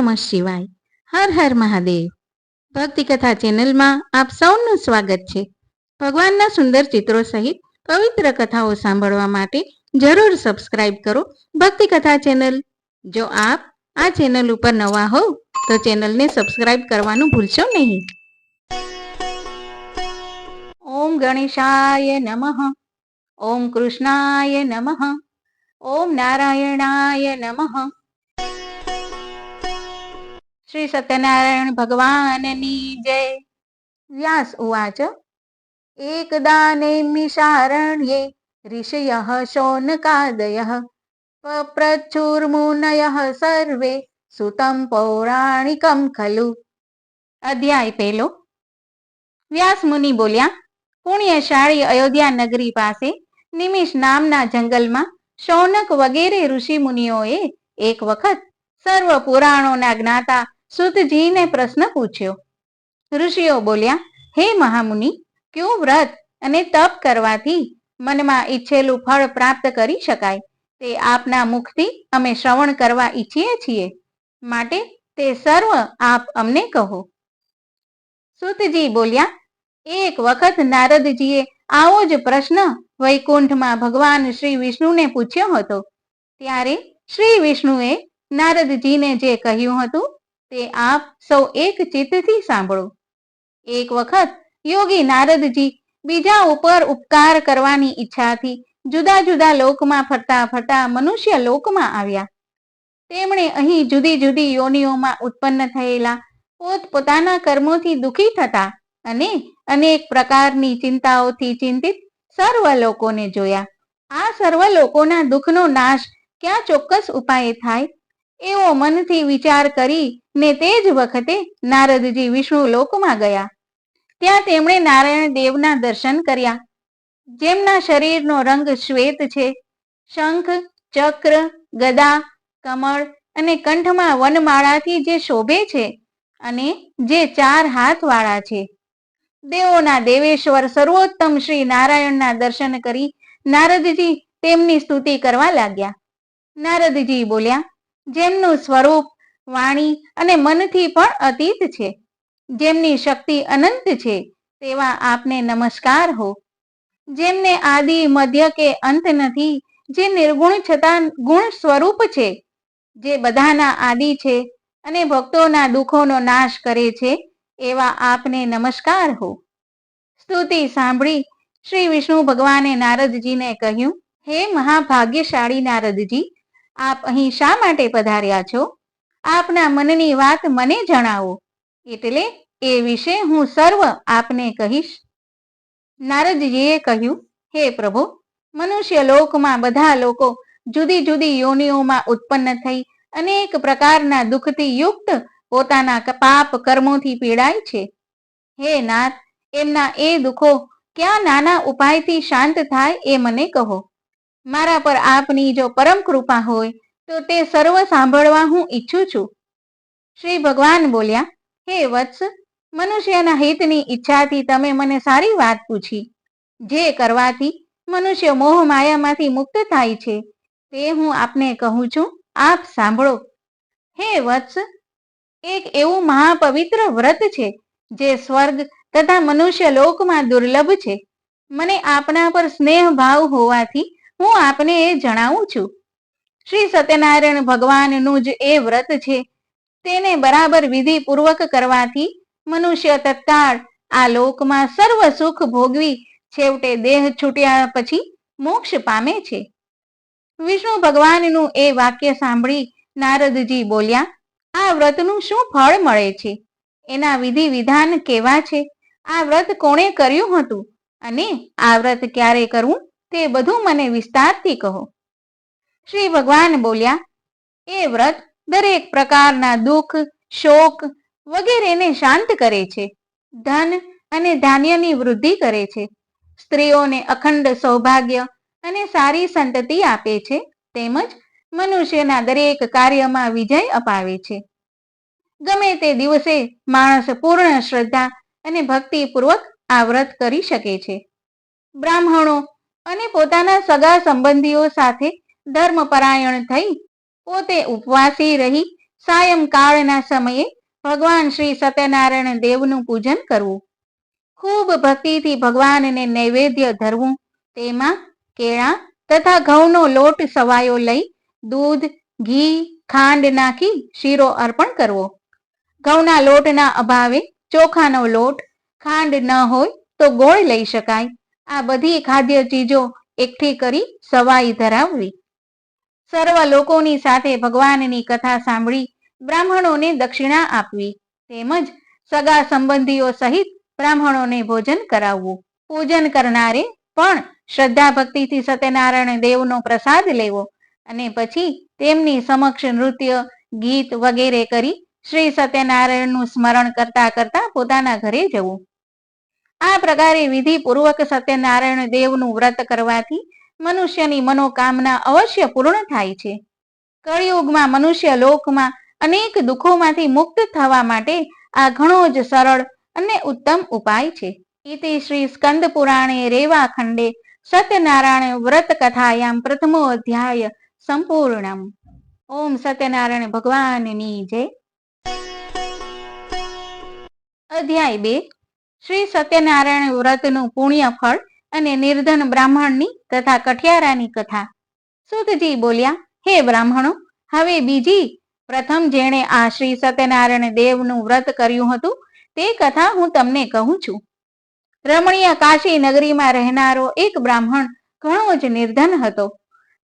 નમઃ શિવાય. હર હર મહાદેવ. ભક્તિ કથા ચેનલમાં આપ સૌનું સ્વાગત છે. ભગવાનના સુંદર ચિત્રો સહિત પવિત્ર કથાઓ સાંભળવા માટે જરૂર સબસ્ક્રાઇબ કરો ભક્તિ કથા ચેનલ. જો આપ આ ચેનલ ઉપર નવા હો તો ચેનલને સબસ્ક્રાઇબ કરવાનું ભૂલશો નહીં. ઓમ ગણેશાય નમઃ. ઓમ કૃષ્ણાય નમઃ. ઓમ નારાયણાય નમઃ. શ્રી સત્યનારાયણ ભગવાનની જય. વ્યાસ ઉવાચ. એકદા નૈમિષારણ્યે ઋષયઃ શૌનકાદયઃ પપ્રચ્છુર્મુનયઃ સર્વે સુતં પૌરાણિકં ખલુ. અધ્યાય પહેલો. વ્યાસ મુનિ બોલ્યા, પુણ્યશાળી અયોધ્યા નગરી પાસે નિમિષ નામના જંગલમાં શૌનક વગેરે ઋષિ મુનિઓએ એક વખત સર્વ પુરાણોના જ્ઞાતા સુતજીને પ્રશ્ન પૂછ્યો. ઋષિઓ બોલ્યા, હે મહામુનિ, કયું વ્રત અને તપ કરવાથી મનમાં ઈચ્છેલું ફળ પ્રાપ્ત કરી શકાય તે આપના મુખથી અમે શ્રવણ કરવા ઈચ્છીએ છીએ, માટે તે સર્વ આપ અમને કહો. સુતજી બોલ્યા, એક વખત નારદજીએ આવો જ પ્રશ્ન વૈકુંઠમાં ભગવાન શ્રી વિષ્ણુને પૂછ્યો હતો. ત્યારે શ્રી વિષ્ણુએ નારદજીને જે કહ્યું હતું તે આપ સૌ એક ચિત્તથી સાંભળો. એક વખત યોગી નારદજી બીજા ઉપર ઉપકાર કરવાની ઈચ્છાથી જુદા જુદા લોકમાં ફરતા ફરતા મનુષ્ય લોકમાં આવ્યા. તેમણે અહીં જુદી જુદી યોનિઓમાં ઉત્પન્ન થયેલા પોતપોતાના કર્મોથી દુઃખી થતા અને અનેક પ્રકારની ચિંતાઓથી ચિંતિત સર્વ લોકોને જોયા. આ સર્વ લોકોના દુઃખનો નાશ ક્યાં ચોક્કસ ઉપાયે થાય એવો મનથી વિચાર કરીને તે જ વખતે નારદજી વિષ્ણુ લોકમાં ગયા. ત્યાં તેમણે નારાયણ દેવના દર્શન કર્યા, જેમના શરીરનો રંગ શ્વેત છે. શંખ, ચક્ર, ગદા, કમળ અને કંઠમાં વનમાળાથી જે શોભે છે અને જે 4 હાથવાળા છે. દેવોના દેવેશ્વર સર્વોત્તમ શ્રી નારાયણના દર્શન કરી નારદજી તેમની સ્તુતિ કરવા લાગ્યા. નારદજી બોલ્યા, જેમનું સ્વરૂપ વાણી અને મનથી પણ અતીત છે, જેમની શક્તિ અનંત છે, તેવા આપને નમસ્કાર હો. જેમને આદિ મધ્ય કે અંત નથી, જે નિર્ગુણ છતાં ગુણ સ્વરૂપ છે, જે બધાના આદિ છે અને ભક્તોના દુઃખોનો નાશ કરે છે, એવા આપને નમસ્કાર હો. સ્તુતિ સાંભળી શ્રી વિષ્ણુ ભગવાને નારદજીને કહ્યું, હે મહાભાગ્યશાળી નારદજી, આપ અહીં શા માટે પધાર્યા છો? આપના મનની વાત મને જણાવો, એટલે એ વિશે હું સર્વ આપને કહીશ. નારદજીએ કહ્યું, હે પ્રભુ, મનુષ્ય લોકમાં બધા લોકો જુદી જુદી યોનિઓમાં ઉત્પન્ન થઈ અનેક પ્રકારના દુઃખથી યુક્ત પોતાના પાપ કર્મોથી પીડાય છે. હે નાથ, એમના એ દુઃખો ક્યાં નાના ઉપાયથી શાંત થાય એ મને કહો. મારા પર આપની જો પરમ કૃપા હોય તો તે સર્વ સાંભળવા હું ઈચ્છું છું. શ્રી ભગવાન બોલ્યા, હે વત્સ, મનુષ્યના હિતની ઈચ્છાથી તમે મને સારી વાત પૂછી. જે કરવાથી મનુષ્ય મોહ માયામાંથી મુક્ત થાય છે તે હું આપને કહું છું, આપ સાંભળો. હે વત્સ, એક એવું મહાપવિત્ર વ્રત છે જે સ્વર્ગ તથા મનુષ્ય લોકમાં દુર્લભ છે. મને આપના પર સ્નેહ ભાવ હોવાથી હું આપને એ જણાવું છું. શ્રી સત્યનારાયણ ભગવાનનું જ એ વ્રત છે. તેને બરાબર વિધિ પૂર્વક કરવાથી મનુષ્ય તત્કાળ આ લોકમાં સર્વ સુખ ભોગવી છેવટે દેહ છૂટ્યા પછી મોક્ષ પામે છે. વિષ્ણુ ભગવાનનું એ વાક્ય સાંભળી નારદજી બોલ્યા, આ વ્રતનું શું ફળ મળે છે? એના વિધિ વિધાન કેવા છે? આ વ્રત કોણે કર્યું હતું અને આ વ્રત ક્યારે કરવું તે બધું મને વિસ્તારથી કહો. શ્રી ભગવાન બોલ્યા, એ વ્રત દરેક પ્રકારના દુઃખ, શોક વગેરેને શાંત કરે છે. ધન અને ધાન્યની વૃદ્ધિ કરે છે. સ્ત્રીઓને અખંડ સૌભાગ્ય અને સારી સંતતિ આપે છે. તેમજ મનુષ્યના દરેક કાર્યમાં વિજય અપાવે છે. ગમે તે દિવસે માણસ પૂર્ણ શ્રદ્ધા અને ભક્તિપૂર્વક આ વ્રત કરી શકે છે. બ્રાહ્મણો અને પોતાના સગા સંબંધીઓ સાથે ધર્મપરાયણ થઈ પોતે ઉપવાસી રહી સાયંકાળના સમયે ભગવાન શ્રી સત્યનારાયણ દેવનું પૂજન કરવું. ખૂબ ભક્તિથી ભગવાનને નૈવેદ્ય ધરવું. તેમાં કેળા તથા ઘઉંનો લોટ સવાયો લઈ દૂધ, ઘી, ખાંડ નાખી શીરો અર્પણ કરવો. ઘઉંના લોટના અભાવે ચોખાનો લોટ, ખાંડ ન હોય તો ગોળ લઈ શકાય. આ બધી ખાદ્ય ચીજો એકઠી કરી સવાઈ ધરાવવી. સર્વ લોકોની સાથે ભગવાનની કથા સાંભળી બ્રાહ્મણોને દક્ષિણા આપવી. તેમજ સગા સંબંધીઓ સહિત બ્રાહ્મણોને ભોજન કરાવવું. પૂજન કરનારે પણ શ્રદ્ધા ભક્તિથી સત્યનારાયણ દેવનો પ્રસાદ લેવો અને પછી તેમની સમક્ષ નૃત્ય, ગીત વગેરે કરી શ્રી સત્યનારાયણનું સ્મરણ કરતા કરતા પોતાના ઘરે જવું. આ પ્રકારે વિધિપૂર્વક સત્યનારાયણ દેવનું વ્રત કરવાથી મનુષ્યની મનોકામના અવશ્ય પૂર્ણ થાય છે. કળિયુગમાં મનુષ્ય લોકમાં અનેક દુઃખોમાંથી મુક્ત થવા માટે આ ઘણો જ સરળ અને ઉત્તમ ઉપાય છે. ઇતિ શ્રી સ્કંદ પુરાણે રેવા ખંડે સત્યનારાયણ વ્રત કથાયામ પ્રથમો અધ્યાય સંપૂર્ણમ. ઓમ સત્યનારાયણ ભગવાનની જય. અધ્યાય 2. શ્રી સત્યનારાયણ વ્રતનું પુણ્ય ફળ અને નિર્ધન બ્રાહ્મણની તથા કઠિયારાની કથા. સૂતજી બોલ્યા, હે બ્રાહ્મણો, હવે બીજી પ્રથમ જેણે આ શ્રી સત્યનારાયણ દેવનું વ્રત કર્યું હતું તે કથા હું તમને કહું છું. રમણીય કાશી નગરીમાં રહેનારો એક બ્રાહ્મણ ઘણો જ નિર્ધન હતો.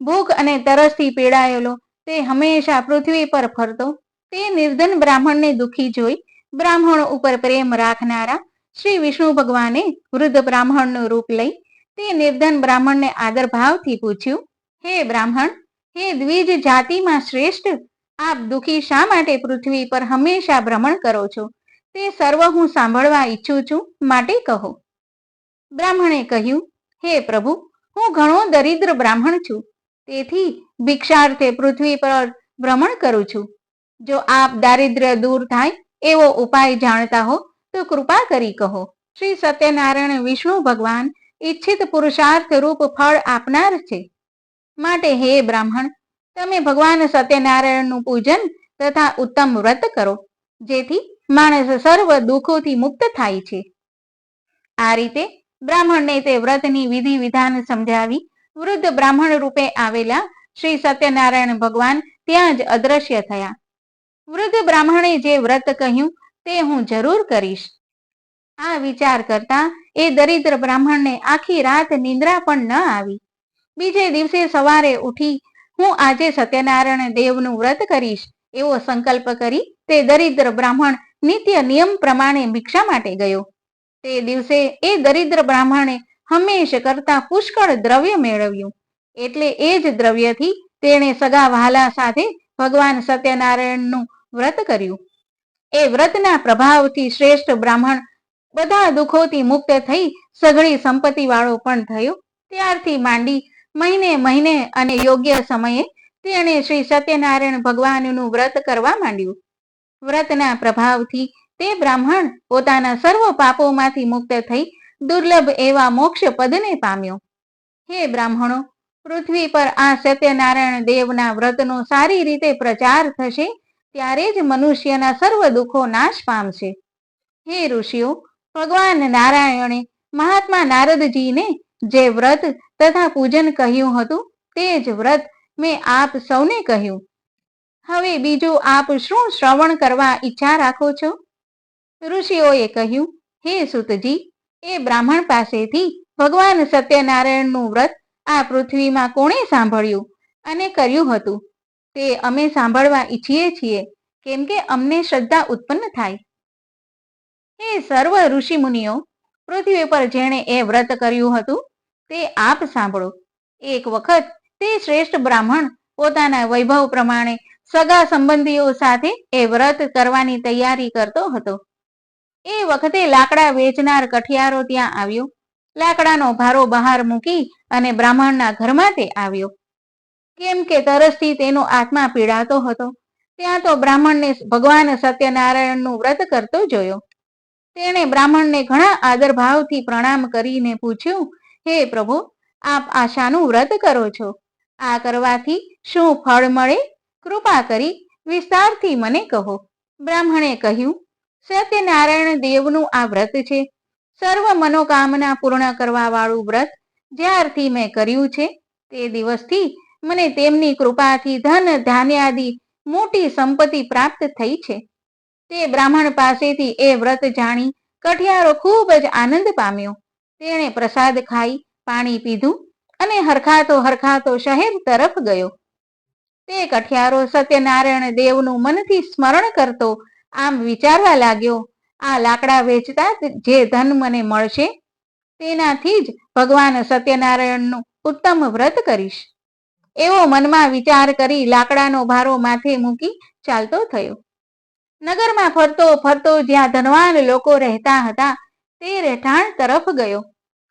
ભૂખ અને તરસથી પીડાયેલો તે હંમેશા પૃથ્વી પર ફરતો. તે નિર્ધન બ્રાહ્મણને દુઃખી જોઈ બ્રાહ્મણ ઉપર પ્રેમ રાખનારા શ્રી વિષ્ણુ ભગવાને વૃદ્ધ બ્રાહ્મણનું રૂપ લઈ તે નિર્ધન બ્રાહ્મણને આદર ભાવથી પૂછ્યું, હે બ્રાહ્મણ, હે દ્વિજ જાતિમાં શ્રેષ્ઠ, આપ દુઃખી શા માટે પૃથ્વી પર હંમેશા ભ્રમણ કરો છો? તે સર્વ હું સાંભળવા ઈચ્છું છું, માટે કહો. બ્રાહ્મણે કહ્યું, હે પ્રભુ, હું ઘણો દરિદ્ર બ્રાહ્મણ છું, તેથી ભિક્ષાર્થે પૃથ્વી પર ભ્રમણ કરું છું. જો આપ દારિદ્ર્ય દૂર થાય એવો ઉપાય જાણતા હો તો કૃપા કરી કહો. શ્રી સત્યનારાયણ વિષ્ણુ ભગવાન ઈચ્છિત પુરુષાર્થ રૂપ ફળ આપનાર છે. માટે હે બ્રાહ્મણ, તમે ભગવાન સત્યનારાયણનું પૂજન તથા ઉત્તમ વ્રત કરો, જેથી માણસ સર્વ દુઃખોથી મુક્ત થાય છે. આ રીતે બ્રાહ્મણને તે વ્રતની વિધિ વિધાન સમજાવી વૃદ્ધ બ્રાહ્મણ રૂપે આવેલા શ્રી સત્યનારાયણ ભગવાન ત્યાં જ અદ્રશ્ય થયા. વૃદ્ધ બ્રાહ્મણે જે વ્રત કહ્યું તે હું જરૂર કરીશ. આ વિચાર કરતા એ દરિદ્ર બ્રાહ્મણને આખી રાત નિંદ્રા પણ ન આવી. બીજે દિવસે સવારે ઉઠી હું આજે સત્યનારાયણ દેવનું વ્રત કરીશ એવો સંકલ્પ કરી તે દરિદ્ર બ્રાહ્મણ નિત્ય નિયમ પ્રમાણે ભિક્ષા માટે ગયો. તે દિવસે એ દરિદ્ર બ્રાહ્મણે હંમેશ કરતા પુષ્કળ દ્રવ્ય મેળવ્યું. એટલે એ જ દ્રવ્યથી તેણે સગા વહાલા સાથે ભગવાન સત્યનારાયણનું વ્રત કર્યું. એ વ્રતના પ્રભાવથી શ્રેષ્ઠ બ્રાહ્મણ બધા દુઃખોથી મુક્ત થઈ સઘળી સંપત્તિ વાળો પણ થયો. ત્યારથી માંડી મહિને મહિને અને યોગ્ય સમયે તેણે શ્રી સત્યનારાયણ ભગવાનનું વ્રત કરવા માંડ્યું. વ્રતના પ્રભાવથી તે બ્રાહ્મણ પોતાના સર્વ પાપોમાંથી મુક્ત થઈ દુર્લભ એવા મોક્ષ પદને પામ્યો. હે બ્રાહ્મણો, પૃથ્વી પર આ સત્યનારાયણ દેવના વ્રતનો સારી રીતે પ્રચાર થશે ત્યારે જ મનુષ્યના સર્વ દુઃખો નાશ પામશે. હે ઋષિઓ, ભગવાન નારાયણે મહાત્મા નારદજીને જે વ્રત તથા પૂજન કહ્યું હતું તે જ વ્રત મેં આપ સૌને કહ્યું. હવે બીજું આપ શું શ્રવણ કરવા ઈચ્છા રાખો છો? ઋષિઓએ કહ્યું, હે સૂતજી, એ બ્રાહ્મણ પાસેથી ભગવાન સત્યનારાયણનું વ્રત આ પૃથ્વીમાં કોણે સાંભળ્યું અને કર્યું હતું તે અમે સાંભળવા ઈચ્છીએ છીએ, કેમ કે અમને શ્રદ્ધા ઉત્પન્ન થાય. હે સર્વ ઋષિ મુનિઓ, પૃથ્વી પર જેણે એ વ્રત કર્યું હતું તે આપ સાંભળો. એક વખત તે શ્રેષ્ઠ બ્રાહ્મણ પોતાના વૈભવ પ્રમાણે સગા સંબંધીઓ સાથે એ વ્રત કરવાની તૈયારી કરતો હતો. એ વખતે લાકડા વેચનાર કઠિયારો ત્યાં આવ્યો. લાકડાનો ભારો બહાર મૂકી અને બ્રાહ્મણના ઘરમાં તે આવ્યો. કેમ કે તરસથી તેનો આત્મા પીડાતો હતો. ત્યાં તો બ્રાહ્મણને ભગવાન સત્યનારાયણનું વ્રત કરતો જોયો. તેણે બ્રાહ્મણને ઘણા આદરભાવથી પ્રણામ કરીને પૂછ્યું, હે પ્રભુ, આપ આશાનું વ્રત કરો છો, આ કરવાથી શું ફળ મળે? કૃપા કરી વિસ્તારથી મને કહો. બ્રાહ્મણે કહ્યું, સત્યનારાયણ દેવનું આ વ્રત છે. સર્વ મનોકામના પૂર્ણ કરવા વાળું વ્રત જ્યારથી મેં કર્યું છે તે દિવસથી મને તેમની કૃપાથી ધન ધાન્યાદિ મોટી સંપત્તિ પ્રાપ્ત થઈ છે. તે બ્રાહ્મણ પાસેથી એ વ્રત જાણી કઠિયારો ખૂબ જ આનંદ પામ્યો. તેણે પ્રસાદ ખાઈ પાણી પીધું અને હરખાતો શહેર તરફ ગયો. તે કઠિયારો સત્યનારાયણ દેવનું મનથી સ્મરણ કરતો આમ વિચારવા લાગ્યો, આ લાકડા વેચતા જે ધન મને મળશે તેનાથી જ ભગવાન સત્યનારાયણનું ઉત્તમ વ્રત કરીશ. એવો મનમાં વિચાર કરી લાકડાનો ભારો માથે મૂકી ચાલતો થયો. નગરમાં ફરતો ફરતો જ્યાં ધનવાન લોકો રહેતા હતા તે રહેઠાણ તરફ ગયો.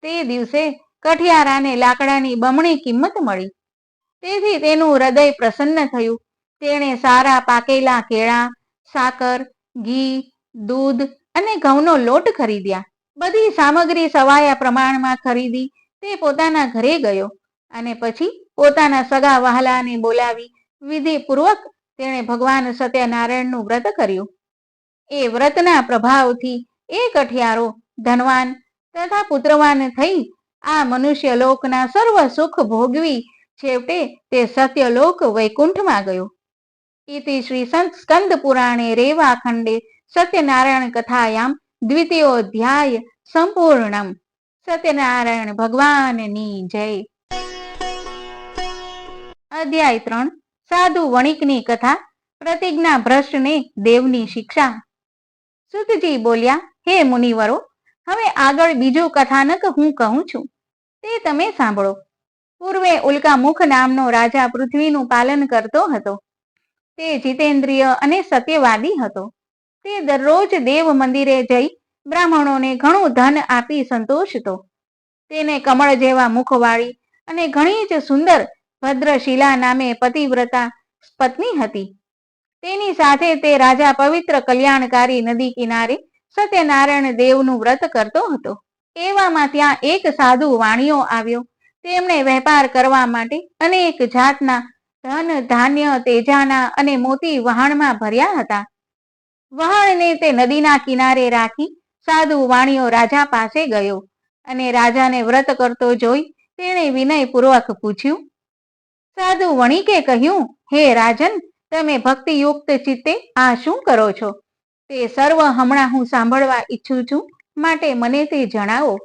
તે દિવસે કઠિયારાને લાકડાની બમણી કિંમત મળી. તેથી તેનું હૃદય પ્રસન્ન થયું. તેણે સારા પાકેલા કેળા, સાકર, ઘી, દૂધ અને ઘઉંનો લોટ ખરીદ્યા. બધી સામગ્રી સવાયા પ્રમાણમાં ખરીદી તે પોતાના ઘરે ગયો અને પછી પોતાના સગા વહાલાને બોલાવી વિધિપૂર્વક તેણે ભગવાન સત્યનારાયણનું વ્રત કર્યું. એ વ્રતના પ્રભાવથી એ કઠિયારો ધનવાન તથા પુત્રવાન થઈ આ મનુષ્ય લોકના સર્વ સુખ ભોગવી છેવટે તે સત્યલોક વૈકુંઠમાં ગયો. ઇતિ શ્રી સ્કંદ પુરાણે રેવાખંડે સત્યનારાયણ કથાયામ દ્વિતીયોધ્યાય સંપૂર્ણમ. સત્યનારાયણ ભગવાનની જય. અધ્યાય 3. સાધુ વણિકની કથા. પ્રતિજ્ઞા ભ્રષ્ટને દેવની શિક્ષા. સુતજી બોલ્યા, હે મુનિવરો, હવે આગળ બીજું કથાનક હું કહું છું તે તમે સાંભળો. પૂર્વે ઉલ્કામુખ નામનો રાજા પૃથ્વીનું પાલન કરતો હતો. તે જીતેન્દ્રિય અને સત્યવાદી હતો. તે દરરોજ દેવ મંદિરે જઈ બ્રાહ્મણોને ઘણું ધન આપી સંતોષતો. તેને કમળ જેવા મુખવાળી અને ઘણી જ સુંદર ભદ્રશીલા નામે પતિવ્રતા પત્ની હતી. તેની સાથે તે રાજા પવિત્ર કલ્યાણકારી નદી કિનારે સત્યનારાયણ દેવનું વ્રત કરતો હતો. એવામાં ત્યાં એક સાધુ વાણિયો આવ્યો. તેમણે વેપાર કરવા માટે અનેક જાતના ધન ધાન્ય તેજાના અને મોતી વહાણમાં ભર્યા હતા. વહાણને તે નદીના કિનારે રાખી સાધુ વાણિયો રાજા પાસે ગયો અને રાજાને વ્રત કરતો જોઈ તેણે વિનયપૂર્વક પૂછ્યું. સાધુ વણિકે કહ્યું, હે રાજન, તમે ભક્તિયુક્ત ચિત્તે આ શું કરો છો તે સર્વ હમણાં હું સાંભળવા ઈચ્છું છું, માટે મને તે જણાવો.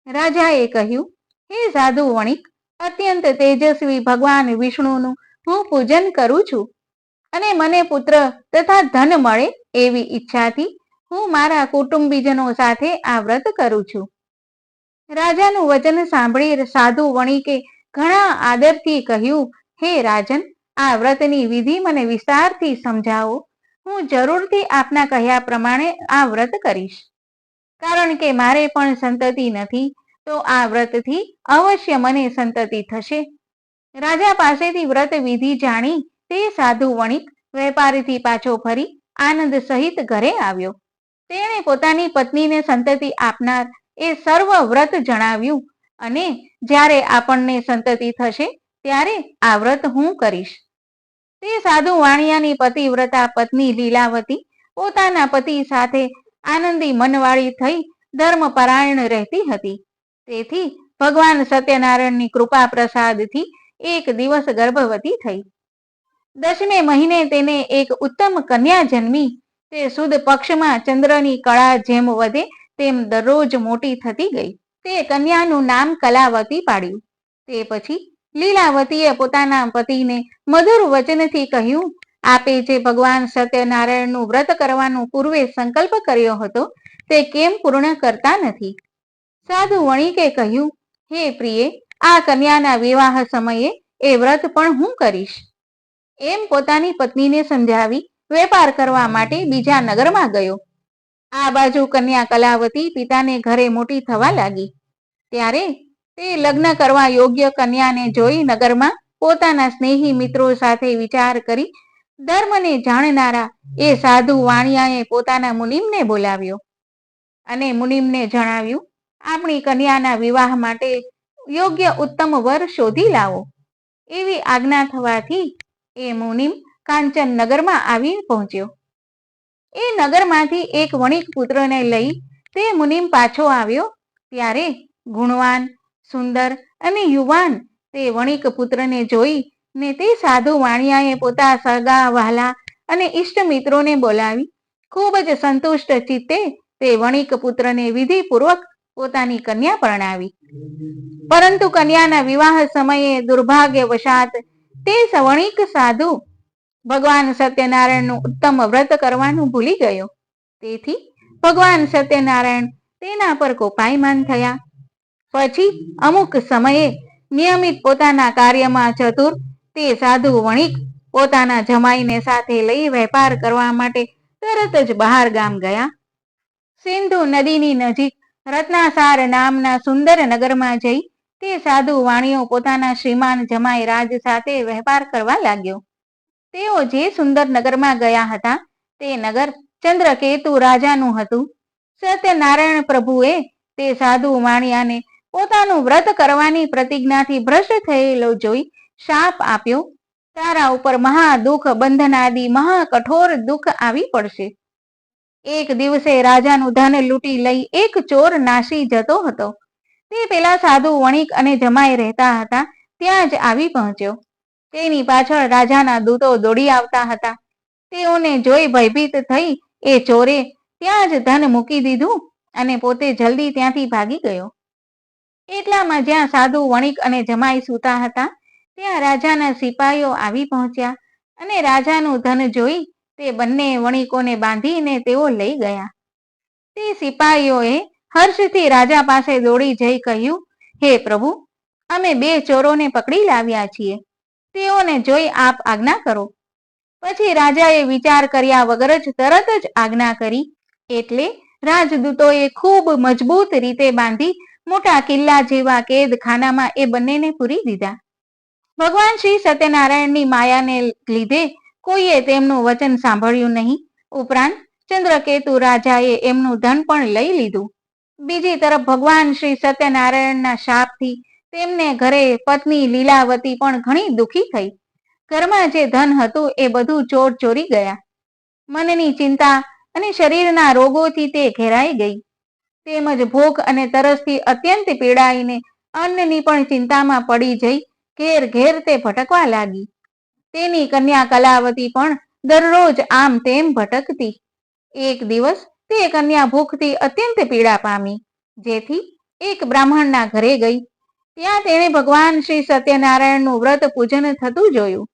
રાજાએ કહ્યું, હે સાધુ વણિક, અત્યંત તેજસ્વી ભગવાન વિષ્ણુનું હું પૂજન કરું છું અને મને પુત્ર તથા ધન મળે એવી ઈચ્છાથી હું મારા કુટુંબીજનો સાથે આ વ્રત કરું છું. રાજાનું વચન સાંભળી સાધુ વણિકે ઘણા આદરથી કહ્યું, હે રાજન, આ વ્રતની વિધિ મને વિસ્તારથી સમજાવો. હું જરૂરથી આપના કહ્યા પ્રમાણે આ વ્રત કરીશ. કારણ કે મારે પણ સંતતિ નથી, તો આ વ્રતથી અવશ્ય મને સંતતિ થશે. રાજા પાસેથી વ્રત વિધિ જાણી તે સાધુ વણિક વેપારીથી પાછો ફરી આનંદ સહિત ઘરે આવ્યો. તેણે પોતાની પત્નીને સંતતિ આપનાર એ સર્વ વ્રત જણાવ્યું અને જ્યારે આપણને સંતતિ થશે ત્યારે આ વ્રત હું કરીશ. તે સાધુ વાણિયાની પતિવ્રતા પત્ની લીલાવતી પોતાના પતિ સાથે આનંદી મનવાળી થઈ ધર્મપરાયણ રહેતી હતી. તેથી ભગવાન સત્યનારાયણની કૃપા પ્રસાદથી એક દિવસ ગર્ભવતી થઈ. 10મે મહિને તેને એક ઉત્તમ કન્યા જન્મી. તે સુદ પક્ષમાં ચંદ્રની કળા જેમ વધે તેમ દરરોજ મોટી થતી ગઈ. તે કન્યાનું નામ કલાવતી પાડ્યું. તે પછી લીલાવતીએ પોતાના પતિને મધુર વચનથી કહ્યું, આપે જે ભગવાન સત્યનારાયણનું વ્રત કરવાનો પૂર્વે સંકલ્પ કર્યો હતો તે કેમ પૂર્ણ કરતા નથી? સાધુ વણિકે કહ્યું, હે પ્રિય, આ કન્યાના વિવાહ સમયે એ વ્રત પણ હું કરીશ. એમ પોતાની પત્નીને સમજાવી વેપાર કરવા માટે બીજા નગરમાં ગયો. આ બાજુ કન્યા કલાવતી પિતાને ઘરે મોટી થવા લાગી. ત્યારે તે લગ્ન કરવા યોગ્ય કન્યાને જોઈ નગરમાં પોતાના સ્નેહી મિત્રો સાથે વિચાર કરી ધર્મને જાણનારા એ સાધુ વાણિયાએ પોતાના મુનિમને બોલાવ્યો અને મુનિમને જણાવ્યું, આપણી કન્યાના વિવાહ માટે યોગ્ય ઉત્તમ વર શોધી લાવો. એવી આજ્ઞા થવાથી એ મુનિમ કાંચન નગરમાં આવી પહોંચ્યો. એ નગરમાંથી એક વણિક પુત્રને લઈ તે મુનિમ પાછો આવ્યો ત્યારે ગુણવાન, સુંદર અને યુવાન તે વણિક પુત્રને જોઈ ને તે સાધુ વાણિયાએ પોતા સગા વહાલા અને ઈષ્ટ મિત્રોને બોલાવી ખૂબ જ સંતુષ્ટ ચિત્તે તે વણિક પુત્રને વિધિપૂર્વક પોતાની કન્યા પરણાવી. પરંતુ કન્યાના વિવાહ સમયે દુર્ભાગ્યવશાત તે વણિક સાધુ ભગવાન સત્યનારાયણનું ઉત્તમ વ્રત કરવાનું ભૂલી ગયો. તેથી ભગવાન સત્યનારાયણ તેના પર કોપાયમાન થયા. પછી અમુક સમયે નિયમિત પોતાના કાર્યમાં ચતુર તે સાધુ વણિક પોતાના જમાઈને સાથે લઈ વેપાર કરવા માટે તરત જ બહાર ગામ ગયા. સિંધુ નદીની નજીક રત્નાસાર નામના સુંદર નગરમાં જઈ તે સાધુ વાણિયો પોતાના શ્રીમાન જમાઈ રાજ સાથે વેપાર કરવા લાગ્યો. તેઓ જે સુંદર નગરમાં ગયા હતા તે નગર ચંદ્રકેતુ રાજાનું હતું. સત્યનારાયણ પ્રભુએ તે સાધુ વાણિયાને પોતાનું વ્રત કરવાની પ્રતિજ્ઞાથી ભ્રષ્ટ થયેલો જોઈ શાપ આપ્યો, તારા ઉપર મહા દુઃખ બંધનાદી મહા કઠોર દુઃખ આવી પડશે. એક દિવસે રાજાનું ધન લૂંટી લઈ એક ચોર નાસી જતો હતો. તે પેલા સાધુ વણિક અને જમાઈ રહેતા હતા ત્યાં જ આવી પહોંચ્યો. તેની પાછળ રાજાના દૂતો દોડી આવતા હતા. તેઓને જોઈ ભયભીત થઈ એ ચોરે ત્યાં જ ધન મૂકી દીધું અને પોતે જલ્દી ત્યાંથી ભાગી ગયો. એટલામાં જ્યાં સાધુ વણિક અને જમાઈ સૂતા હતા ત્યાં રાજાના સિપાહીઓ આવી પહોંચ્યા અને રાજાનું ધન જોઈ તે બંને વણિકોને બાંધીને તેઓ લઈ ગયા. તે સિપાહીઓએ હર્ષથી રાજા પાસે દોડી જઈ કહ્યું, હે પ્રભુ, અમે બે ચોરોને પકડી લાવ્યા છીએ, તેઓને જોઈ આપ આજ્ઞા કરો. પછી રાજાએ વિચાર કર્યા વગર જ તરત જ આજ્ઞા કરી. એટલે રાજદૂતોએ ખૂબ મજબૂત રીતે બાંધી મોટા કિલ્લા જેવા કેદખાનામાં એ બંનેને પૂરી દીધા. ભગવાન શ્રી સત્યનારાયણની માયાને લીધે કોઈએ તેમનું વચન સાંભળ્યું નહીં. ઉપરાંત ચંદ્રકેતુ રાજાએ એમનું ધન પણ લઈ લીધું. બીજી તરફ ભગવાન શ્રી સત્યનારાયણના શાપથી તેમને ઘરે પત્ની લીલાવતી પણ ઘણી દુઃખી થઈ. ઘરમાં જે ધન હતું એ બધું ચોર ચોરી ગયા. મનની ચિંતા અને શરીરના રોગોથી તે ઘેરાઈ ગઈ. તેમજ ભૂખ અને તરસથી અત્યંત પીડાઈને અન્નની પણ ચિંતામાં પડી જઈ ઘેર ઘેર તે ભટકવા લાગી. તેની કન્યા કલાવતી પણ દરરોજ આમ તેમ ભટકતી. એક દિવસ તે કન્યા ભૂખથી અત્યંત પીડા પામી, જેથી એક બ્રાહ્મણના ઘરે ગઈ. ત્યાં તેણે ભગવાન શ્રી સત્યનારાયણનું વ્રત પૂજન થતું જોયું.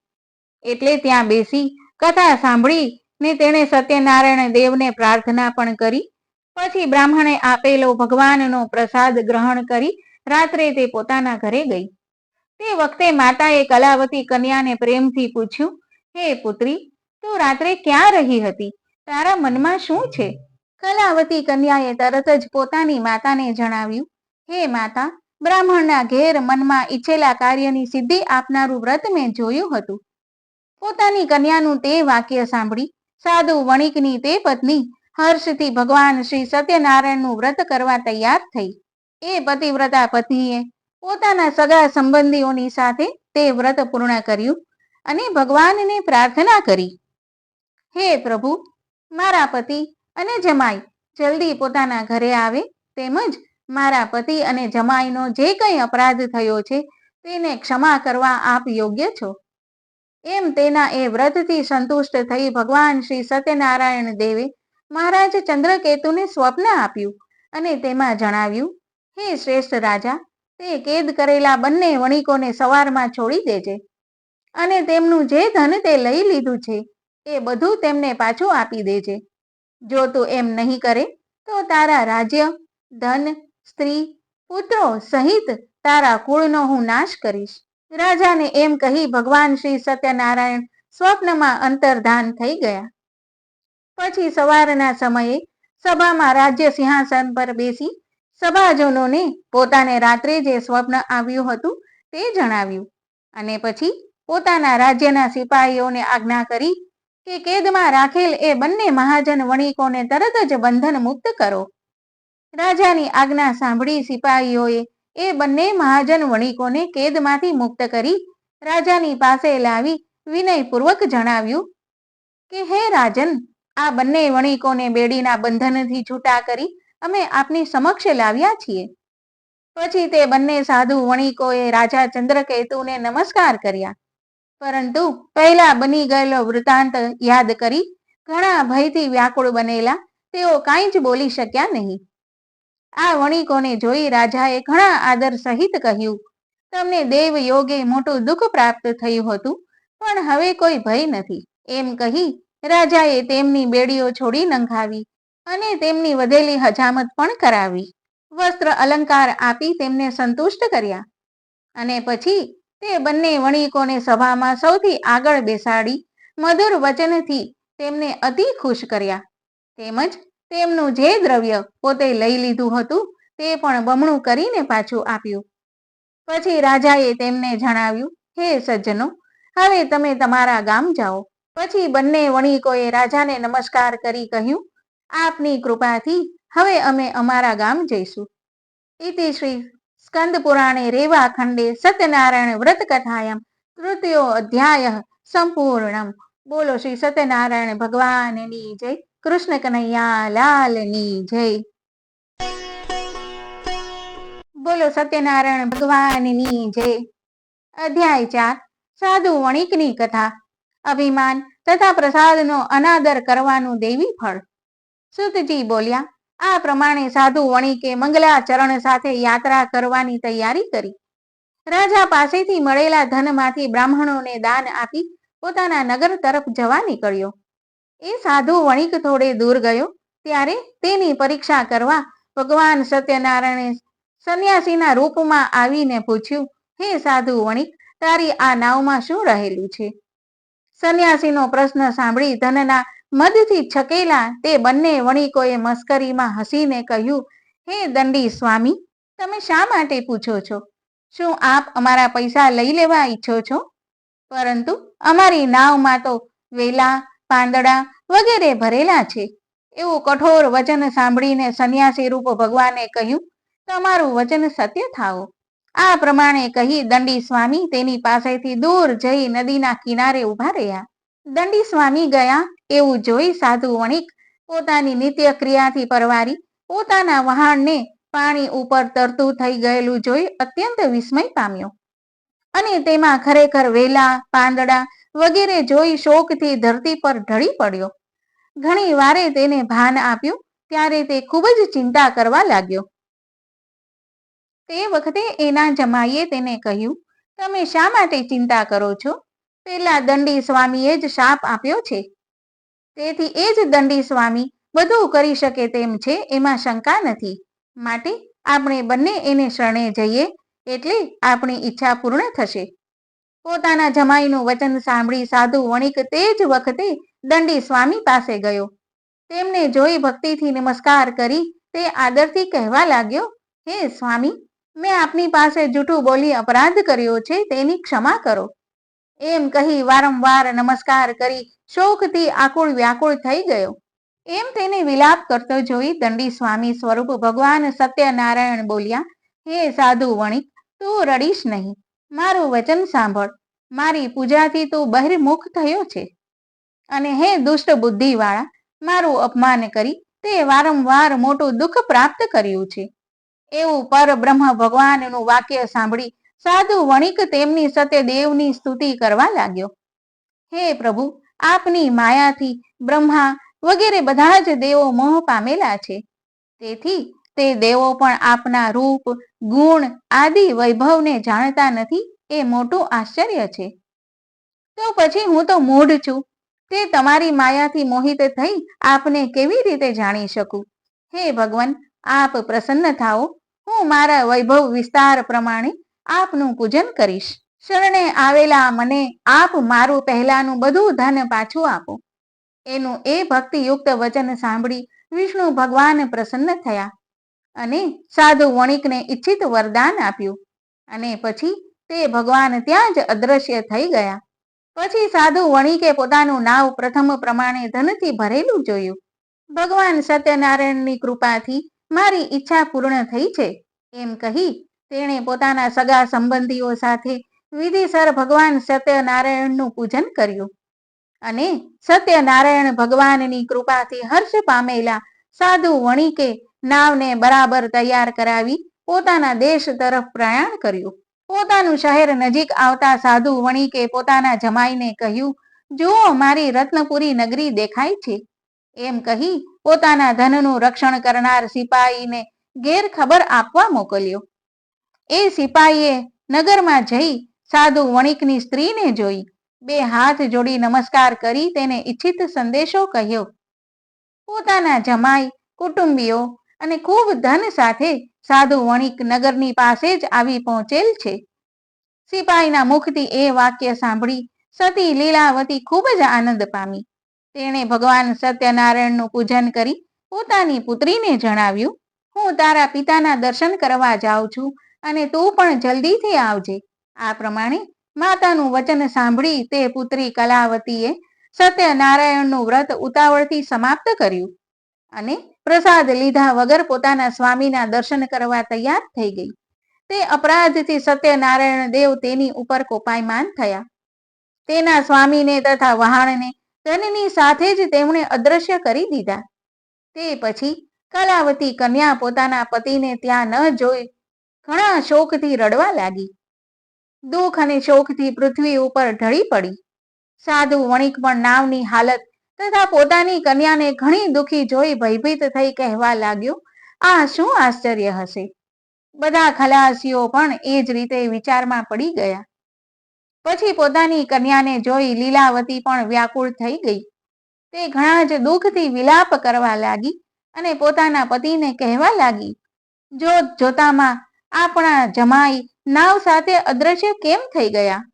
એટલે ત્યાં બેસી કથા સાંભળી ને તેણે સત્યનારાયણ દેવને પ્રાર્થના પણ કરી. પછી બ્રાહ્મણે આપેલો ભગવાનનો પ્રસાદ ગ્રહણ કરી રાત્રે તે પોતાના ઘરે ગઈ. તે વખતે માતાએ કલાવતી કન્યાને પ્રેમથી પૂછ્યું, હે પુત્રી, તું રાત્રે ક્યાં રહી હતી? તારા મનમાં શું છે? કલાવતી કન્યાએ તરત જ પોતાની માતાને જણાવ્યું, હે માતા, બ્રાહ્મણના ઘેર મનમાં ઈચ્છેલા કાર્યની સિદ્ધિ આપનારું વ્રત મેં જોયું હતું. પોતાની કન્યાનું તે વાક્ય સાંભળી સાધુ વણિકની તે પત્ની હર્ષથી ભગવાન શ્રી સત્યનારાયણનું વ્રત કરવા તૈયાર થઈ. એ પતિવ્રતા પત્નીએ પોતાના સગા સંબંધીઓની સાથે તે વ્રત પૂર્ણ કર્યું અને ભગવાનને પ્રાર્થના કરી, હે પ્રભુ, મારા પતિ અને જમાઈ જલ્દી પોતાના ઘરે આવે, તેમજ મારા પતિ અને જમાઈનો જે કંઈ અપરાધ થયો છે તેને ક્ષમા કરવા આપ યોગ્ય છો. એમ તેના એ વ્રતથી સંતુષ્ટ થઈ ભગવાન શ્રી સત્યનારાયણ દેવે મહારાજ ચંદ્રકેતુને સ્વપ્ન આપ્યું અને તેમાં જણાવ્યું, હે શ્રેષ્ઠ રાજા, તે કેદ કરેલા બંને વણિકોને સવારમાં છોડી દેજે અને તેમનું જે ધન તે લઈ લીધું છે એ બધું તેમને પાછું આપી દેજે. જો તું એમ નહીં કરે તો તારા રાજ્ય, ધન, સ્ત્રી, પુત્રો સહિત તારા કુળનો હું નાશ કરીશ. રાજાને એમ કહી ભગવાન શ્રી સત્યનારાયણ સ્વપ્નમાં અંતર્ધાન થઈ ગયા. પછી સવારના સમયે સભામાં રાજ્ય સિંહાસન પર બેસી સભાજનોને પોતાને રાત્રે જે સ્વપ્ન આવ્યું હતું તે જણાવ્યું અને પછી પોતાના રાજ્યના સિપાહીઓને આજ્ઞા કરી કે કેદમાં રાખેલ એ બંને મહાજન વણિકોને તરત જ બંધન મુક્ત કરો. રાજાની આજ્ઞા સાંભળી સિપાહીઓએ એ બંને મહાજન વણિકોને કેદમાંથી મુક્ત કરી રાજાની પાસે લાવી વિનયપૂર્વક જણાવ્યું કે હે રાજન, આ બંને વણિકોને બેડીના બંધનથી છૂટા કરી અમે આપની સમક્ષ લાવ્યા છીએ. પછી તે બંને સાધુ વણિકોએ રાજા ચંદ્રકેતુને નમસ્કાર કર્યા, પરંતુ પહેલા બની ગયેલો વૃત્તાંત યાદ કરી ઘણા ભયથી વ્યાકુળ બનેલા તેઓ કાંઈ જ બોલી શક્યા નહીં. આ વણિકોને જોઈ રાજાએ ઘણા આદર સહિત કહ્યું, તમને દેવ યોગે મોટું દુઃખ પ્રાપ્ત થયું હતું, પણ હવે કોઈ ભય નથી. એમ કહી રાજાએ તેમની બેડીઓ છોડી નંખાવી અને તેમની વધેલી હજામત પણ કરાવી. વસ્ત્ર અલંકાર આપી તેમને સંતુષ્ટ કર્યા અને પછી તે બંને વણિકોને સભામાં સૌથી આગળ બેસાડી મધુર વચનથી તેમને અતિ ખુશ કર્યા. તેમજ તેમનું જે દ્રવ્ય પોતે લઈ લીધું હતું તે પણ બમણું કરીને પાછું આપ્યું. પછી રાજાએ તેમને જણાવ્યું, હે સજ્જનો, હવે તમે તમારા ગામ જાઓ. પછી બંને વણિકોએ રાજાને નમસ્કાર કરી કહ્યું, આપની કૃપાથી હવે અમે અમારા ગામ જઈશું. ઇતિ શ્રી સ્કંદ પુરાણે રેવા ખંડે સત્યનારાયણ વ્રત કથાયામ તૃતીયો અધ્યાય સંપૂર્ણમ. બોલો શ્રી સત્યનારાયણ ભગવાનની જય. કૃષ્ણ કનૈયા લાલની જય. બોલો સત્યનારાયણ ભગવાનની જય. અધ્યાય 4. સાધુ વણિકની કથા. અભિમાન તથા પ્રસાદનો અનાદર કરવાનું દેવી ફળ. સુતજી બોલ્યા, આ પ્રમાણે સાધુ વણિકે મંગલાચરણ સાથે યાત્રા કરવાની તૈયારી કરી. રાજા પાસેથી મળેલા ધનમાંથી બ્રાહ્મણોને દાન આપી પોતાના નગર તરફ જવા નીકળ્યો. એ સાધુ વણિક થોડે દૂર ગયો ત્યારે તેની પરીક્ષા કરવા ભગવાન સત્યનારાયણે સંન્યાસીના રૂપમાં આવીને પૂછ્યું, હે સાધુ વણિક, તારી આ નાવમાં શું રહેલું છે? સંન્યાસીનો પ્રશ્ન સાંભળી ધનના મદથી છકેલા તે બંને વણિકોએ મસ્કરીમાં હસીને કહ્યું, હે દંડી સ્વામી, તમે શા માટે પૂછો છો? શું આપ અમારા પૈસા લઈ લેવા ઈચ્છો છો? પરંતુ અમારી નાવમાં તો વેલા, પાંદડા વગેરે ભરેલા છે. એવું કઠોર વચન સાંભળીને સંન્યાસી રૂપ ભગવાને કહ્યું, તમારું વચન સત્ય થાઓ. આ પ્રમાણે કહી દંડી સ્વામી તેની પાસેથી દૂર જઈ નદીના કિનારે ઊભા રહ્યા. દંડી સ્વામી ગયા એવું જોઈ સાધુ વણિક પોતાની નિત્ય ક્રિયાથી પરવારી પોતાના વહાણને પાણી ઉપર તરતું થઈ ગયેલું જોઈ અત્યંત વિસ્મય પામ્યો અને તેમાં ખરેખર વેલા, પાંદડા વગેરે જોઈ શોકથી ધરતી પર ઢળી પડ્યો. ઘણી વારે તેને ભાન આપ્યું ત્યારે તે ખૂબ જ ચિંતા કરવા લાગ્યો. તે વખતે એના જમાઈએ તેને કહ્યું, તમે શા માટે ચિંતા કરો છો? પેલા દંડી સ્વામીએ જ શાપ આપ્યો છે. તેથી એ જ દંડી સ્વામી બધું કરી શકે તેમ છે, એમાં શંકા નથી. માટે આપણે બંને એને શરણે જઈએ એટલે આપણી ઈચ્છા પૂર્ણ થશે. પોતાના જમાઈનું વચન સાંભળી સાધુ વણિક તે જ વખતે દંડી સ્વામી પાસે ગયો. તેમને જોઈ ભક્તિથી નમસ્કાર કરી તે આદરથી કહેવા લાગ્યો, હે સ્વામી, મેં આપની પાસે જૂઠું બોલી અપરાધ કર્યો છે, તેની ક્ષમા કરો. એમ કહી વારંવાર નમસ્કાર કરી શોકથી આકુળ વ્યાકુળ થઈ ગયો. એમ તેને વિલાપ કરતો જોઈ દંડી સ્વામી સ્વરૂપ ભગવાન સત્યનારાયણ બોલ્યા, હે સાધુ વણિક, તું રડીશ નહીં. મારું વચન સાંભળ. મારી પૂજાથી તું બહિર્મુખ થયો છે અને હે દુષ્ટ બુદ્ધિવાળા, મારું અપમાન કરી તે વારંવાર મોટું દુઃખ પ્રાપ્ત કર્યું છે. એવું પરબ્રહ્મ ભગવાનનું વાક્ય સાંભળી સાધુ વણિક તેમની સત્યદેવની સ્તુતિ કરવા લાગ્યો. હે પ્રભુ, આપની માયાથી બ્રહ્મા વગેરે બધા જ દેવો મોહ પામેલા છે. તેથી તે દેવો પણ આપના રૂપ, ગુણ આદિ વૈભવને જાણતા નથી, એ મોટું આશ્ચર્ય છે. તો પછી હું તો મૂઢ છું, તે તમારી માયાથી મોહિત થઈ આપને કેવી રીતે જાણી શકું? હે ભગવાન, આપ પ્રસન્ન થાઓ. હું મારા વૈભવ વિસ્તાર પ્રમાણે આપનું પૂજન કરીશ. શરણે આવેલા મને આપ મારું પહેલાનું બધું ધન પાછું આપો. એનું એ ભક્તિયુક્ત વચન સાંભળી વિષ્ણુ ભગવાન પ્રસન્ન થયા અને સાધુ વણિકને ઈચ્છિત વરદાન આપ્યું અને પછી તે ભગવાન ત્યાં જ અદ્રશ્ય થઈ ગયા. પછી સાધુ વણિકે પોતાનું નાવ પ્રથમ પ્રમાણે ધનથી ભરેલું જોયું. ભગવાન સત્યનારાયણની કૃપાથી મારી ઈચ્છા પૂર્ણ થઈ છે એમ કહી તેણે પોતાના સગા સંબંધીઓ સાથે વિધિસર ભગવાન સત્યનારાયણનું પૂજન કર્યું અને સત્યનારાયણ ભગવાનની કૃપાથી હર્ષ પામેલા સાધુ વણિકે નાવને બરાબર તૈયાર કરાવી પોતાના દેશ તરફ પ્રયાણ કર્યું. પોતાનું શહેર નજીક આવતા સાધુ વણિકે પોતાના જમાઈને કહ્યું, જુઓ, મારી રત્નપુરી નગરી દેખાય છે. એમ કહી પોતાના ધનનું રક્ષણ કરનાર સિપાહીને ઘેર ખબર આપવા મોકલ્યો. એ સિપાહીએ નગરમાં જઈ સાધુ વણિકની સ્ત્રીને જોઈ બે હાથ જોડી નમસ્કાર કરી તેને ઈચ્છિત સંદેશો કહ્યો. પોતાના જમાઈ, કુટુંબીઓ અને ખૂબ ધન સાથે સાધુ વણિક નગરની પાસે જ આવી પહોંચેલ છે. સિપાહીના મુખથી એ વાક્ય સાંભળી સતી લીલાવતી ખૂબ જ આનંદ પામી. તેણે ભગવાન સત્યનારાયણનું પૂજન કરી પોતાની પુત્રીને જણાવ્યું, હું તારા પિતાના દર્શન કરવા જાઉં છું અને તું પણ જલ્દીથી આવજે. આ પ્રમાણે માતાનું વચન સાંભળી તે પુત્રી કલાવતીએ સત્યનારાયણનું વ્રત ઉતાવળથી સમાપ્ત કર્યું અને પ્રસાદ લીધા વગર પોતાના સ્વામીના દર્શન કરવા તૈયાર થઈ ગઈ. તે અપરાધથી સત્યનારાયણ દેવ તેની ઉપર કોપાયમાન થયા. તેના સ્વામીને તથા વહાણને ધનની સાથે જ તેમણે અદ્રશ્ય કરી દીધા. તે પછી કલાવતી કન્યા પોતાના પતિને ત્યાં ન જોઈ ઘણા શોકથી રડવા લાગી. દુઃખ અને શોકથી પૃથ્વી ઉપર ઢળી પડી. સાધુ વણિક પણ નાવની હાલત તથા પોતાની કન્યાને ઘણી દુઃખી જોઈ ભયભીત થઈ કહેવા લાગ્યો, આ શું આશ્ચર્ય હશે? બધા ખલાસીઓ પણ એ જ રીતે વિચારમાં પડી ગયા. પછી પોતાની કન્યાને જોઈ લીલાવતી પણ વ્યાકુળ થઈ ગઈ. તે ઘણા જ દુઃખથી વિલાપ કરવા લાગી અને પોતાના પતિને કહેવા લાગી, જોત જોતામાં આપણા જમાઈ નાવ સાથે અદ્રશ્ય કેમ થઈ ગયા?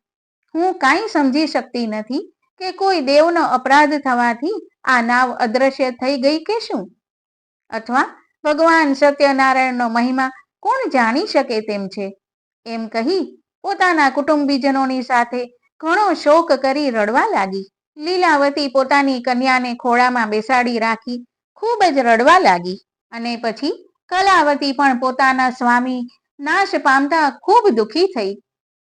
હું કાંઈ સમજી શકતી નથી કે કોઈ દેવનો અપરાધ થવાથી આ નાવ અદ્રશ્ય થઈ ગઈ કે શું? અથવા ભગવાન સત્યનારાયણનો મહિમા કોણ જાણી શકે તેમ છે? એમ કહી પોતાના કુટુંબીજનોની સાથે ઘણો શોક કરી રડવા લાગી. લીલાવતી પોતાની કન્યાને ખોળામાં બેસાડી રાખી ખૂબ જ રડવા લાગી અને પછી કલાવતી પણ પોતાના સ્વામી નાશ પામતા ખૂબ દુઃખી થઈ.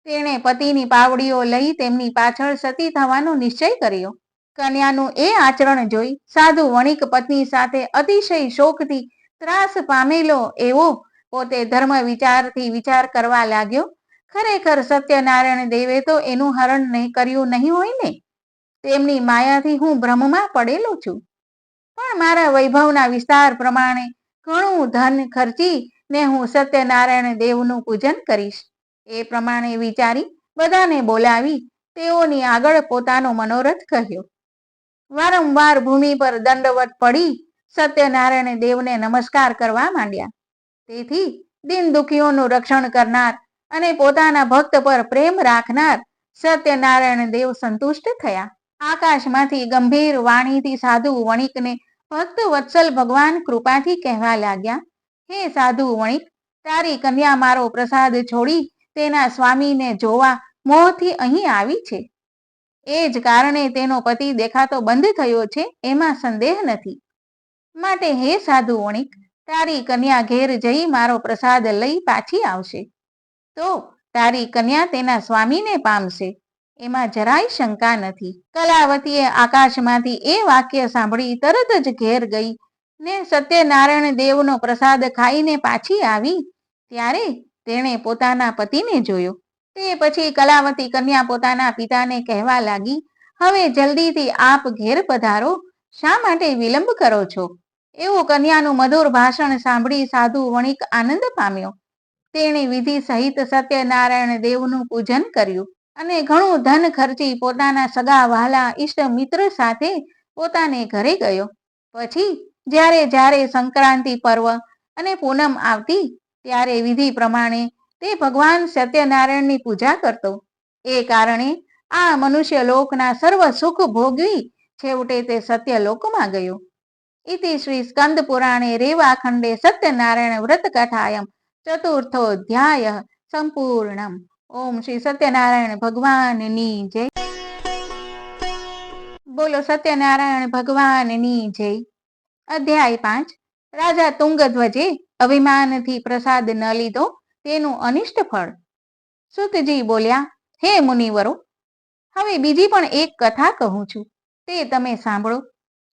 તેણે પતિની પાવડીઓ લઈ તેમની પાછળ સતી થવાનો નિશ્ચય કર્યો. કન્યાનું એ આચરણ જોઈ સાધુ વણિક પત્ની સાથે અતિશય શોકથી ત્રાસ પામેલો એવો પોતે ધર્મ વિચારથી વિચાર કરવા લાગ્યો, ખરેખર સત્યનારાયણ દેવે તો એનું હરણ કર્યું નહીં હોય ને? તેમની માયાથી હું ભ્રમમાં પડેલો છું, પણ મારા વૈભવના વિસ્તાર પ્રમાણે ઘણું ધન ખર્ચી ને હું સત્યનારાયણ દેવનું પૂજન કરીશ. એ પ્રમાણે વિચારી બધાને બોલાવી તેઓની આગળ પોતાનો મનોરથ કહ્યો. વારંવાર ભૂમિ પર દંડવત પડી સત્યનારાયણ દેવને નમસ્કાર કરવા માંડ્યા. તેથી દિન દુખીઓનું રક્ષણ કરનાર અને પોતાના ભક્ત પર પ્રેમ રાખનાર સત્યનારાયણ દેવ સંતુષ્ટ થયા. આકાશમાંથી ગંભીર વાણીથી સાધુ વણિકને ભક્ત વત્સલ ભગવાન કૃપાથી કહેવા લાગ્યા, હે સાધુ વણિક, તારી કન્યા મારો પ્રસાદ છોડી તેના સ્વામીને જોવા મોહથી અહીં આવી છે. એ જ કારણે તેનો પતિ દેખાતો બંધ થયો છે, એમાં સંદેહ નથી. માટે હે સાધુ વણિક, તારી કન્યા ઘેર જઈ મારો પ્રસાદ લઈ પાછી આવશે તો તારી કન્યા તેના સ્વામીને પામશે, એમાં જરાય શંકા નથી. કલાવતીએ આકાશમાંથી એ વાક્ય સાંભળી તરત જ ઘેર ગઈ ને સત્યનારાયણ દેવનો પ્રસાદ ખાઈને પાછી આવી ત્યારે તેણે પોતાના પતિને જોયો. તે પછી કલાવતી કન્યા પોતાના પિતાને કહેવા લાગી, હવે જલ્દીથી આપ ઘેર પધારો, શા માટે વિલંબ કરો છો? એવું કન્યાનું મધુર ભાષણ સાંભળી સાધુ વણિક આનંદ પામ્યો. તેણે વિધિ સહિત સત્યનારાયણ દેવનું પૂજન કર્યું અને ઘણું ધન ખર્ચી પોતાના સગા વહાલા ઈષ્ટ મિત્ર સાથે પોતાને ઘરે ગયો. પછી જ્યારે જ્યારે સંક્રાંતિ પર્વ અને પૂનમ આવતી ત્યારે વિધિ પ્રમાણે તે ભગવાન સત્યનારાયણની પૂજા કરતો. એ કારણે આ મનુષ્ય લોકના સર્વ સુખ ભોગવી છેવટે તે સત્યલોકમાં ગયો. ઇતિ શ્રી સ્કંદ પુરાણે રેવાખંડે સત્યનારાયણ વ્રત કથાયમ ચતુર્થોધ્યાય સંપૂર્ણમ. ઓમ શ્રી સત્યનારાયણ ભગવાનની જય. બોલો સત્યનારાયણ ભગવાનની જય. અધ્યાય 5. રાજા તુંગધ્વજે અભિમાનથી પ્રસાદ ન લીધો તેનું અનિષ્ટ ફળ. સુતજી બોલ્યા, હે મુનિવરો, હવે બીજી પણ એક કથા કહું છું, તે તમે સાંભળો.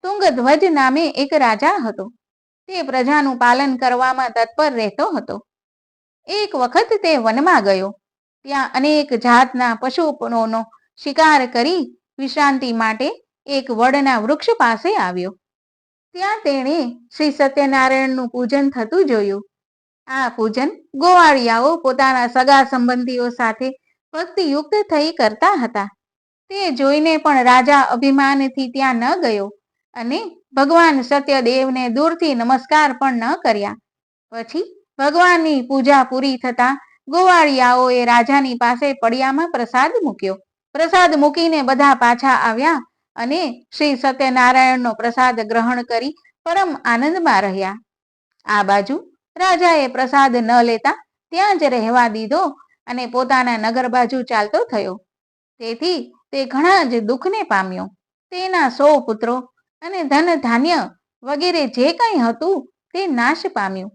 તુંગધ્વજ નામે એક રાજા હતો. તે પ્રજાનું પાલન કરવામાં તત્પર રહેતો હતો. એક વખત તે વનમાં ગયો. ત્યાં અનેક જાતના પશુઓનો શિકાર કરી વિશ્રાંતિ માટે એક વડના વૃક્ષ પાસે આવ્યો. ત્યાં તેણે શ્રી સત્યનારાયણનું પૂજન થતું જોયું. આ પૂજન ગોવાળિયાઓ પોતાના સગા સંબંધીઓ સાથે ભક્તિયુક્ત થઈ કરતા હતા. તે જોઈને પણ રાજા અભિમાનથી ત્યાં ન ગયો અને ભગવાન સત્યદેવને દૂરથી નમસ્કાર પણ ન કર્યા. પછી ભગવાનની પૂજા પૂરી થતા ગોવાળિયાઓએ રાજાની પાસે પડિયામાં પ્રસાદ મૂક્યો. પ્રસાદ મૂકીને બધા પાછા આવ્યા અને શ્રી સત્યનારાયણનો પ્રસાદ ગ્રહણ કરી પરમ આનંદમાં રહ્યા. આ બાજુ રાજાએ પ્રસાદ ન લેતા ત્યાં જ રહેવા દીધો અને પોતાના નગર બાજુ ચાલતો થયો. તેથી તે ઘણા જ દુઃખને પામ્યો. તેના 100 પુત્રો અને ધન ધાન્ય વગેરે જે કંઈ હતું તે નાશ પામ્યું.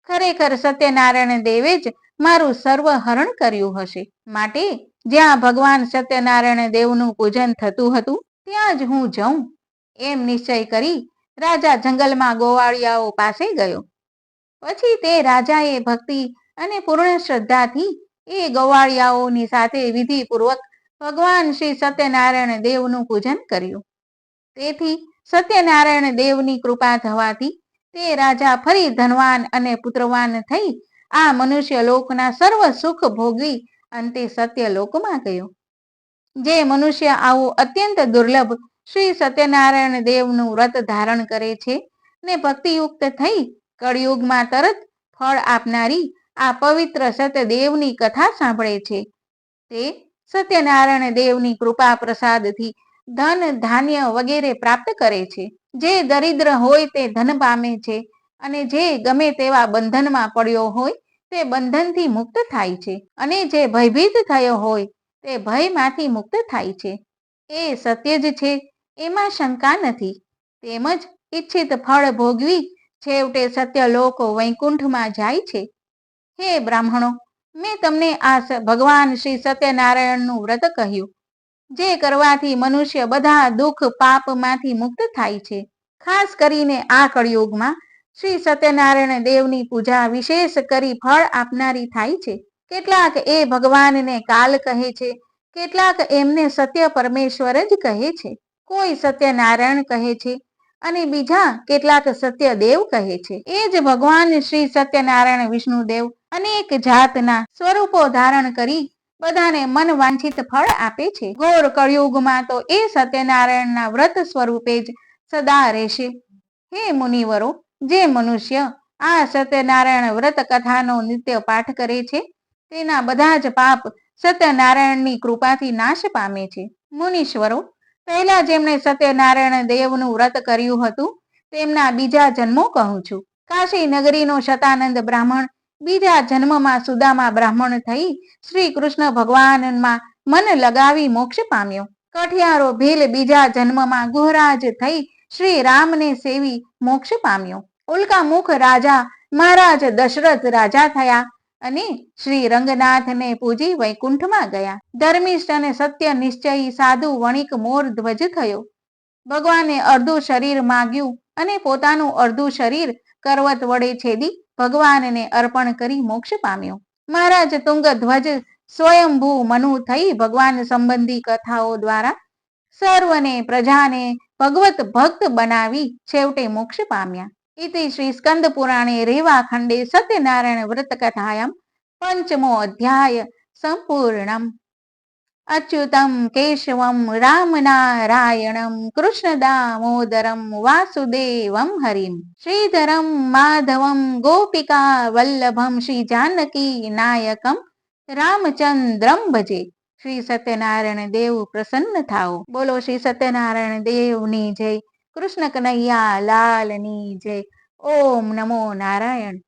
ખરેખર સત્યનારાયણ દેવે જ મારું સર્વ હરણ કર્યું હશે. માટે જ્યાં ભગવાન સત્યનારાયણ દેવનું પૂજન થતું હતું ત્યાં જ હું જઉં એમ નિશ્ચય કરી રાજા જંગલમાં ગોવાળિયાઓ પાસે ગયો. પછી તે રાજાએ ભક્તિ અને પૂર્ણ શ્રદ્ધાથી એ ગોવાળિયાઓની સાથે વિધિપૂર્વક ભગવાન શ્રી સત્યનારાયણ દેવનું પૂજન કર્યું. તેથી સત્યનારાયણ દેવની કૃપા થવાથી તે રાજા ફરી ધનવાન અને પુત્રવાન થઈ આ મનુષ્ય લોકના સર્વ સુખ ભોગવી અંતે સત્ય લોકમાં ગયો. જે મનુષ્ય આવું અત્યંત દુર્લભ શ્રી સત્યનારાયણ દેવનું વ્રત ધારણ કરે છે ને ભક્તિયુક્ત થઈ કળિયુગમાં તરત ફળ આપનારી આ પવિત્ર સત્યદેવની કથા સાંભળે છે, તે સત્યનારાયણ દેવની કૃપા પ્રસાદથી ધન ધાન્ય વગેરે પ્રાપ્ત કરે છે. જે દરિદ્ર હોય તે ધન પામે છે અને જે ગમે તેવા બંધનમાં પડ્યો હોય તે બંધનથી મુક્ત થાય છે અને જે ભયભીત થયો હોય તે ભયમાંથી મુક્ત થાય છે. એ સત્ય જ છે, એમાં શંકા નથી. તેમજ ઈચ્છિત ફળ ભોગવી છેવટે સત્યલોક વૈકુંઠમાં જાય છે. હે બ્રાહ્મણો, મેં તમને આ ભગવાન શ્રી સત્યનારાયણનું વ્રત કહ્યું, જે કરવાથી મનુષ્ય બધા દુઃખ પાપમાંથી મુક્ત થાય છે. ખાસ કરીને આ કળિયુગમાં શ્રી સત્યનારાયણ દેવની પૂજા વિશેષ કરી ફળ આપનારી થાય છે. કેટલાક એ ભગવાનને કાલ કહે છે, કેટલાક એમને સત્ય પરમેશ્વર જ કહે છે, કોઈ સત્યનારાયણ કહે છે અને બીજા કેટલાક સત્યદેવ કહે છે. એ જ ભગવાન શ્રી સત્યનારાયણ વિષ્ણુદેવ અનેક જાતના સ્વરૂપો ધારણ કરી બધાને મન વાંછિત ફળ આપે છે. ઘોર કળિયુગમાં તો એ સત્યનારાયણના વ્રત સ્વરૂપે જ સદા રહેશે. હે મુનિવરો, જે મનુષ્ય આ સત્યનારાયણ વ્રત કથાનો નિત્ય પાઠ કરે છે તેના બધા જ પાપ સત્યનારાયણની કૃપાથી નાશ પામે છે. મુનીશ્વરો, પહેલા જેમણે સત્યનારાયણ દેવનું વ્રત કર્યું હતું તેમના બીજા જન્મો કહું છું. કાશી નગરીનો શતાનંદ બ્રાહ્મણ બીજા જન્મમાં સુદામા બ્રાહ્મણ થઈ શ્રી કૃષ્ણ ભગવાનમાં મન લગાવી મોક્ષ પામ્યો. કઠિયારો ભીલ બીજા જન્મમાં ગુહરાજ થઈ શ્રી રામને સેવી મોક્ષ પામ્યો. ઉલ્કામુખ રાજા મહારાજ દશરથ રાજા થયા અને શ્રી રંગનાથને પૂજી વૈકુંઠમાં ગયા. ધર્મિષ્ઠ અને સત્ય નિશ્ચયી સાધુ વણિક મોર ધ્વજ થયો. ભગવાને અડધું શરીર માગ્યું અને પોતાનું અડધું શરીર કરવત વડે છેદી ભગવાનને અર્પણ કરી મોક્ષ પામ્યો. મહારાજ તુંગધ્વજ સ્વયંભૂ મનુ થઈ ભગવાન સંબંધી કથાઓ દ્વારા સર્વને પ્રજાને ભગવત ભક્ત બનાવી છેવટે મોક્ષ પામ્યા. ઇતિ શ્રી સ્કંદ પુરાણે રેવા ખંડે સત્યનારાયણ વ્રત કથાયામ પંચમો અધ્યાય સંપૂર્ણમ. અચ્યુતમ કેશવમ રામનારાયણમ કૃષ્ણ દામોદરમ વાસુદેવમ હરિમ શ્રીધરમ માધવમ ગોપિકા વલ્લભમ શ્રી જાનકી નાયકમ રામચંદ્રમ ભજે. શ્રી સત્યનારાયણ દેવ પ્રસન્ન થાઓ. બોલો શ્રી સત્યનારાયણ દેવની જય. કૃષ્ણ કનૈયા લાલની જય. ઓમ નમો નારાયણ.